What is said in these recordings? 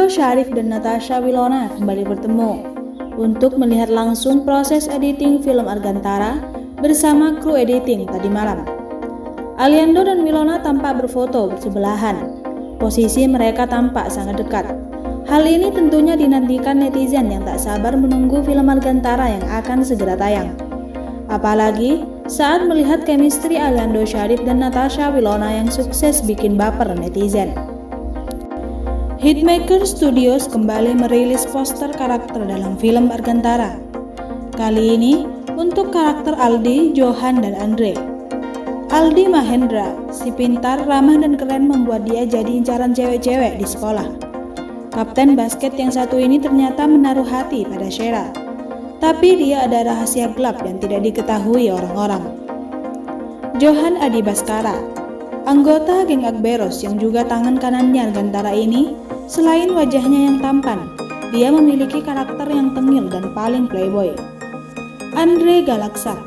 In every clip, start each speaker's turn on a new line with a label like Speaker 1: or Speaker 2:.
Speaker 1: Aliando Syarif dan Natasha Wilona kembali bertemu untuk melihat langsung proses editing film Argantara bersama kru editing tadi malam. Aliando dan Wilona tampak berfoto bersebelahan. Posisi mereka tampak sangat dekat. Hal ini tentunya dinantikan netizen yang tak sabar menunggu film Argantara yang akan segera tayang. Apalagi saat melihat chemistry Aliando Syarif dan Natasha Wilona yang sukses bikin baper netizen. Hitmaker Studios kembali merilis poster karakter dalam film Argantara. Kali ini untuk karakter Aldi, Johan, dan Andre. Aldi Mahendra, si pintar, ramah, dan keren membuat dia jadi incaran cewek-cewek di sekolah. Kapten basket yang satu ini ternyata menaruh hati pada Sheila. Tapi dia ada rahasia gelap yang tidak diketahui orang-orang. Johan Adi Baskara, anggota geng Agberos yang juga tangan kanannya Argantara ini, selain wajahnya yang tampan, dia memiliki karakter yang tengil dan paling playboy. Andre Galaksa,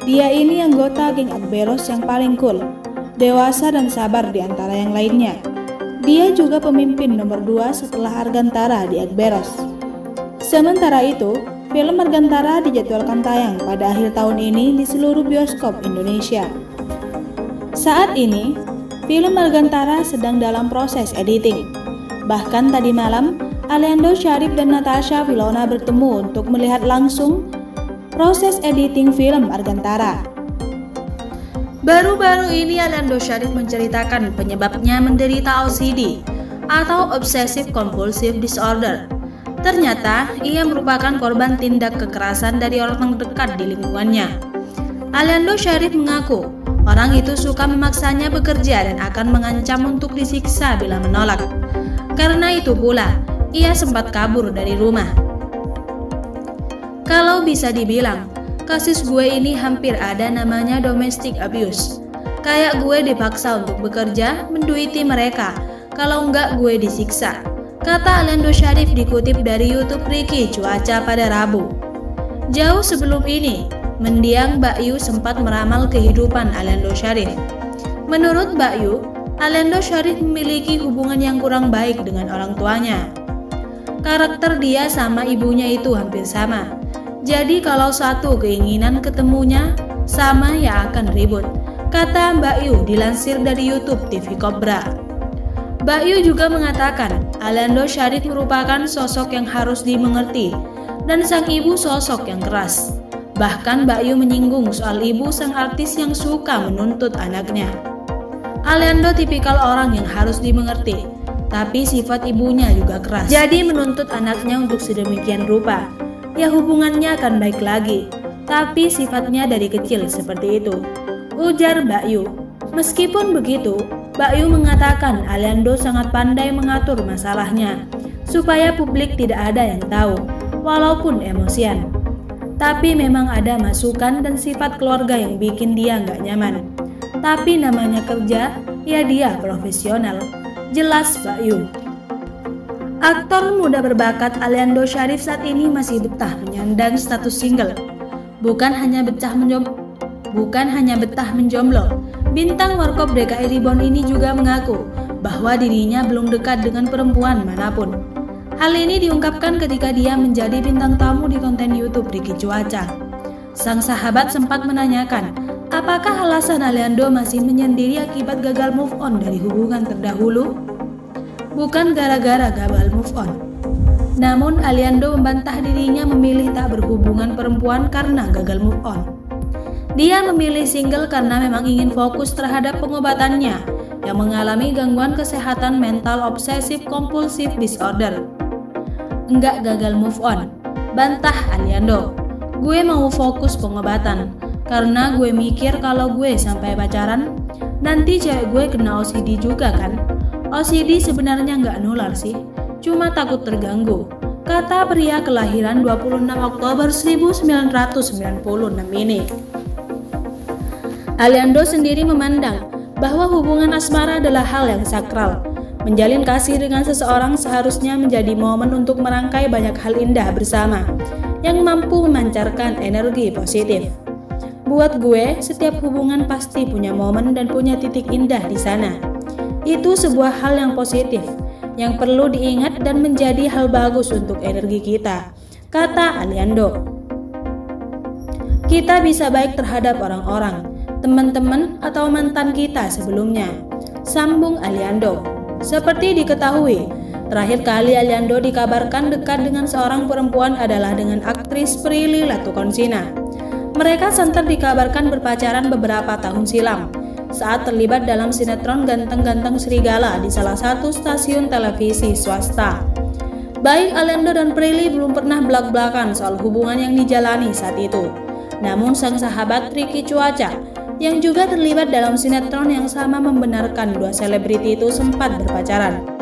Speaker 1: dia ini anggota geng Agberos yang paling cool, dewasa dan sabar di antara yang lainnya. Dia juga pemimpin nomor 2 setelah Argantara di Agberos. Sementara itu, film Argantara dijadwalkan tayang pada akhir tahun ini di seluruh bioskop Indonesia. Saat ini, film Argantara sedang dalam proses editing. Bahkan tadi malam, Aliando Syarif dan Natasha Wilona bertemu untuk melihat langsung proses editing film Argantara. Baru-baru ini Aliando Syarif menceritakan penyebabnya menderita OCD atau Obsessive Compulsive Disorder. Ternyata ia merupakan korban tindak kekerasan dari orang terdekat di lingkungannya. Aliando Syarif mengaku orang itu suka memaksanya bekerja dan akan mengancam untuk disiksa bila menolak. Karena itu pula, ia sempat kabur dari rumah. Kalau bisa dibilang, kasus gue ini hampir ada namanya domestic abuse. Kayak gue dipaksa untuk bekerja, menduiti mereka, kalau enggak gue disiksa, kata Aliando Syarif dikutip dari YouTube Ricky Cuaca pada Rabu. Jauh sebelum ini, mendiang Mbak Yu sempat meramal kehidupan Aliando Syarif. Menurut Mbak Yu, Aliando Syarif memiliki hubungan yang kurang baik dengan orang tuanya. Karakter dia sama ibunya itu hampir sama. Jadi kalau satu keinginan ketemunya sama ya akan ribut, kata Mbak Yu dilansir dari YouTube TV Cobra. Mbak Yu juga mengatakan Aliando Syarif merupakan sosok yang harus dimengerti dan sang ibu sosok yang keras. Bahkan Mbak Yu menyinggung soal ibu sang artis yang suka menuntut anaknya. Aliando tipikal orang yang harus dimengerti, tapi sifat ibunya juga keras. Jadi menuntut anaknya untuk sedemikian rupa, ya hubungannya akan baik lagi, tapi sifatnya dari kecil seperti itu, ujar Mbak Yu. Meskipun begitu, Mbak Yu mengatakan Aliando sangat pandai mengatur masalahnya, supaya publik tidak ada yang tahu, walaupun emosian. Tapi memang ada masukan dan sifat keluarga yang bikin dia nggak nyaman. Tapi namanya kerja, ya dia profesional, jelas Mbak Yu. Aktor muda berbakat Aliando Syarif saat ini masih betah menyandang status single. Bukan hanya betah menjomblo, bintang Warkop DKI Reborn ini juga mengaku bahwa dirinya belum dekat dengan perempuan manapun. Hal ini diungkapkan ketika dia menjadi bintang tamu di konten YouTube Ricky Cuaca. Sang sahabat sempat menanyakan, apakah alasan Aliando masih menyendiri akibat gagal move on dari hubungan terdahulu? Bukan gara-gara gagal move on. Namun Aliando membantah dirinya memilih tak berhubungan perempuan karena gagal move on. Dia memilih single karena memang ingin fokus terhadap pengobatannya yang mengalami gangguan kesehatan mental Obsessive Compulsive Disorder. Enggak gagal move on, bantah Aliando. Gue mau fokus pengobatan. Karena gue mikir kalau gue sampai pacaran, nanti cewek gue kena OCD juga kan. OCD sebenarnya nggak nular sih, cuma takut terganggu, kata pria kelahiran 26 Oktober 1996 ini. Aliando sendiri memandang bahwa hubungan asmara adalah hal yang sakral. Menjalin kasih dengan seseorang seharusnya menjadi momen untuk merangkai banyak hal indah bersama, yang mampu memancarkan energi positif. Buat gue, setiap hubungan pasti punya momen dan punya titik indah di sana. Itu sebuah hal yang positif, yang perlu diingat dan menjadi hal bagus untuk energi kita, kata Aliando. Kita bisa baik terhadap orang-orang, teman-teman atau mantan kita sebelumnya, sambung Aliando. Seperti diketahui, terakhir kali Aliando dikabarkan dekat dengan seorang perempuan adalah dengan aktris Prilly Latuconsina. Mereka santer dikabarkan berpacaran beberapa tahun silam saat terlibat dalam sinetron Ganteng-Ganteng Serigala di salah satu stasiun televisi swasta. Baik Aliando dan Prilly belum pernah belak-belakan soal hubungan yang dijalani saat itu. Namun sang sahabat Ricky Cuaca yang juga terlibat dalam sinetron yang sama membenarkan dua selebriti itu sempat berpacaran.